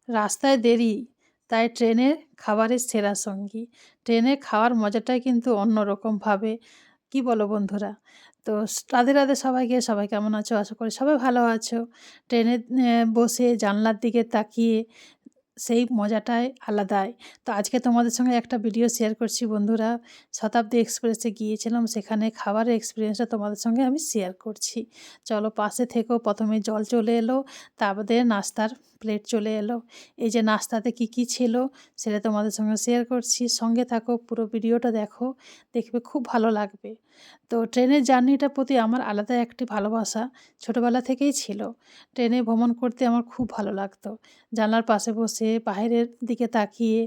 রাস্তায় দেরি, তাই ট্রেনের খাবারের সেরা সঙ্গী। ট্রেনের খাওয়ার মজাটাই কিন্তু অন্যরকমভাবে। কি বলো বন্ধুরা? তো রাধে, রাধে সবাইকে। সবাই কেমন আছো? আশা করি সবাই ভালো আছো। ট্রেনে বসে জানলার দিকে তাকিয়ে সেই মজাটাই আলাদাই। তো আজকে তোমাদের সঙ্গে একটা ভিডিও শেয়ার করছি বন্ধুরা। শতাব্দী এক্সপ্রেসে গিয়েছিলাম, সেখানে খাবারের এক্সপিরিয়েন্সটা তোমাদের সঙ্গে আমি শেয়ার করছি। চলো পাশে থেকেও। প্রথমে জল চলে এলো, তারপরে নাস্তার প্লেট চলে এলো। এই যে নাস্তাতে কি কি ছিল সেটা তোমাদের সঙ্গে শেয়ার করছি। সঙ্গে থাকো, পুরো ভিডিওটা দেখো, দেখবে খুব ভালো লাগবে। তো ট্রেনের জার্নিটার প্রতি আমার আলাদা একটি ভালোবাসা ছোটোবেলা থেকেই ছিল। ট্রেনে ভ্রমণ করতে আমার খুব ভালো লাগতো। জানলার পাশে বসে বাইরের দিকে তাকিয়ে,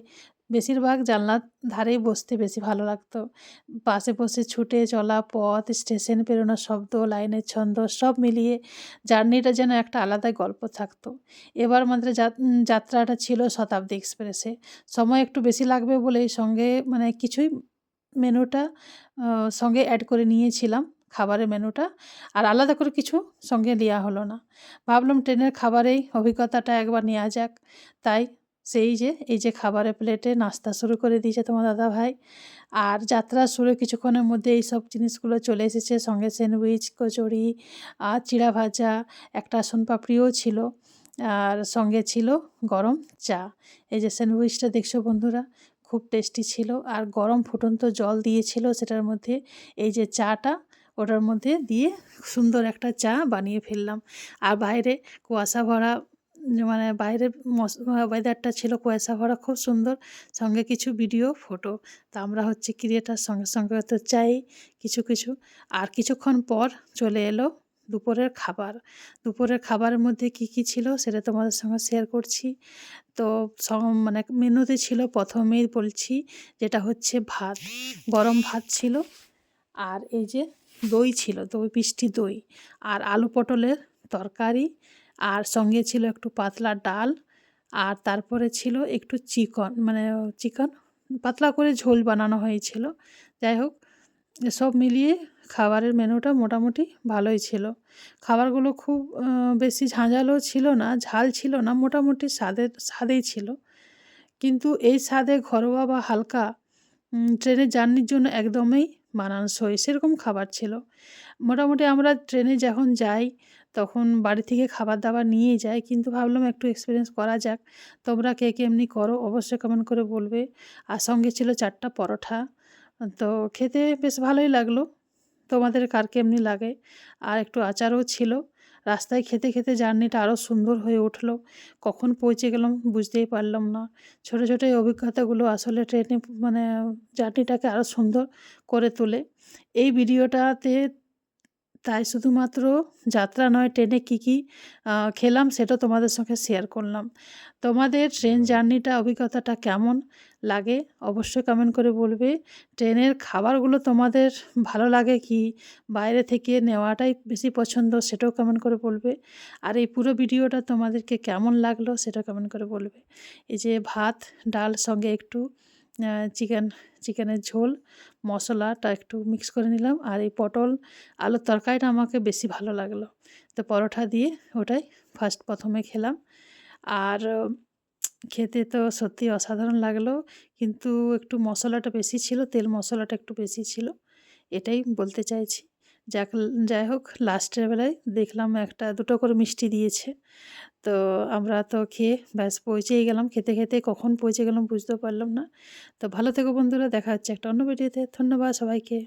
বেশিরভাগ জানলার ধারেই বসতে বেশি ভালো লাগতো। পাশে বসে ছুটে চলা পথ, স্টেশন পেরোনোর শব্দ, লাইনের ছন্দ সব মিলিয়ে জার্নিটা যেন একটা আলাদাই গল্প থাকতো। এবার আমাদের যাত্রাটা ছিল শতাব্দী এক্সপ্রেসে। সময় একটু বেশি লাগবে বলেই সঙ্গে কিছুই মেনুটা সঙ্গে অ্যাড করে নিয়েছিলাম, খাবারের মেনুটা। আর আলাদা করে কিছু সঙ্গে নেওয়া হলো না। ভাবলাম ট্রেনের খাবারেই অভিজ্ঞতাটা একবার নেওয়া যাক। তাই এই যে খাবারের প্লেটে নাস্তা শুরু করে দিয়েছে তোমার দাদাভাই। আর যাত্রা শুরু কিছুক্ষণের মধ্যে এইসব জিনিসগুলো চলে এসেছে। সঙ্গে স্যান্ডউইচ, কচুরি, আর চিড়া ভাজা, একটা শোনপাপড়িও ছিল। আর সঙ্গে ছিল গরম চা। এই যে স্যান্ডউইচটা দেখছো বন্ধুরা, খুব টেস্টি ছিল। আর গরম ফুটন্ত জল দিয়েছিল সেটার মধ্যে। এই যে চাটা ওটার মধ্যে দিয়ে সুন্দর একটা চা বানিয়ে ফেললাম। আর বাইরে কুয়াশা ভরা, বাইরের ওয়েদারটা ছিল কুয়াশা ভরা, খুব সুন্দর। সঙ্গে কিছু ভিডিও, ফটো। তা আমরা হচ্ছে ক্রিয়েটার, সঙ্গে সঙ্গে তো চাই কিছু কিছু। আর কিছুক্ষণ পর চলে এলো দুপুরের খাবার। দুপুরের খাবারের মধ্যে কি কি ছিল সেটা তোমাদের সঙ্গে শেয়ার করছি। তো মেনুতে ছিল, প্রথমেই বলছি, যেটা হচ্ছে ভাত। গরম ভাত ছিল। আর এই যে দই ছিল, দই, মিষ্টি দই। আর আলু পটলের তরকারি। আর সঙ্গে ছিল একটু পাতলা ডাল। আর তারপরে ছিল একটু চিকেন পাতলা করে ঝোল বানানো হয়েছিল। যাই হোক, সব মিলিয়ে খাবারের মেনুটা মোটামুটি ভালোই ছিল। খাবারগুলো খুব বেশি ঝাঁঝালো ছিল না, ঝাল ছিল না, মোটামুটি স্বাদেই ছিল। কিন্তু এই স্বাদে ঘরোয়া বা হালকা ট্রেনের জার্নির জন্য একদমই মানানসই সেরকম খাবার ছিল। মোটামুটি আমরা ট্রেনে যখন যাই তখন বাড়ি থেকে খাবার দাবার নিয়েই যাই, কিন্তু ভাবলাম একটু এক্সপিরিয়েন্স করা যাক। তোমরা কে কেমনি করো অবশ্যই কমেন্ট করে বলবে। আর সঙ্গে ছিল 4টা পরোঠা। তো খেতে বেশ ভালোই লাগলো। তোমাদের কার কেমনি লাগে? আর একটু আচারও ছিল। রাস্তায় খেতে খেতে জার্নিটা আরও সুন্দর হয়ে উঠলো। কখন পৌঁছে গেলাম বুঝতেই পারলাম না। ছোটো ছোটো এই অভিজ্ঞতাগুলো আসলে ট্রেনে জার্নিটাকে আরও সুন্দর করে তোলে। এই ভিডিওটাতে তাই শুধুমাত্র যাত্রা নয়, ট্রেনে কী কী খেলাম সেটাও তোমাদের সঙ্গে শেয়ার করলাম। তোমাদের ট্রেন জার্নিটা, অভিজ্ঞতাটা কেমন লাগে অবশ্যই কমেন্ট করে বলবে। ট্রেনের খাবারগুলো তোমাদের ভালো লাগে কি বাইরে থেকে নেওয়াটাই বেশি পছন্দ সেটাও কমেন্ট করে বলবে। আর এই পুরো ভিডিওটা তোমাদেরকে কেমন লাগলো সেটাও কমেন্ট করে বলবে। এই যে ভাত, ডাল, সঙ্গে একটু চিকেনের ঝোল, মশলাটা একটু মিক্স করে নিলাম। আর এই পটল আলুর তরকারিটা আমাকে বেশি ভালো লাগলো। তো পরোটা দিয়ে ওটাই প্রথমে খেলাম। আর খেতে তো সত্যি অসাধারণ লাগলো। কিন্তু একটু মশলাটা বেশি ছিল, তেল মশলাটা একটু বেশি ছিল, এটাই বলতে চাইছি। যাই হোক, লাস্টের বেলায় দেখলাম একটা দুটো করে মিষ্টি দিয়েছে। তো আমরা তো খেয়ে ব্যাস পৌঁছেই গেলাম। খেতে খেতে কখন পৌঁছে গেলাম বুঝতেও পারলাম না। তো ভালো থেকো বন্ধুরা, দেখা হচ্ছে একটা অন্য ভিডিওতে। ধন্যবাদ সবাইকে।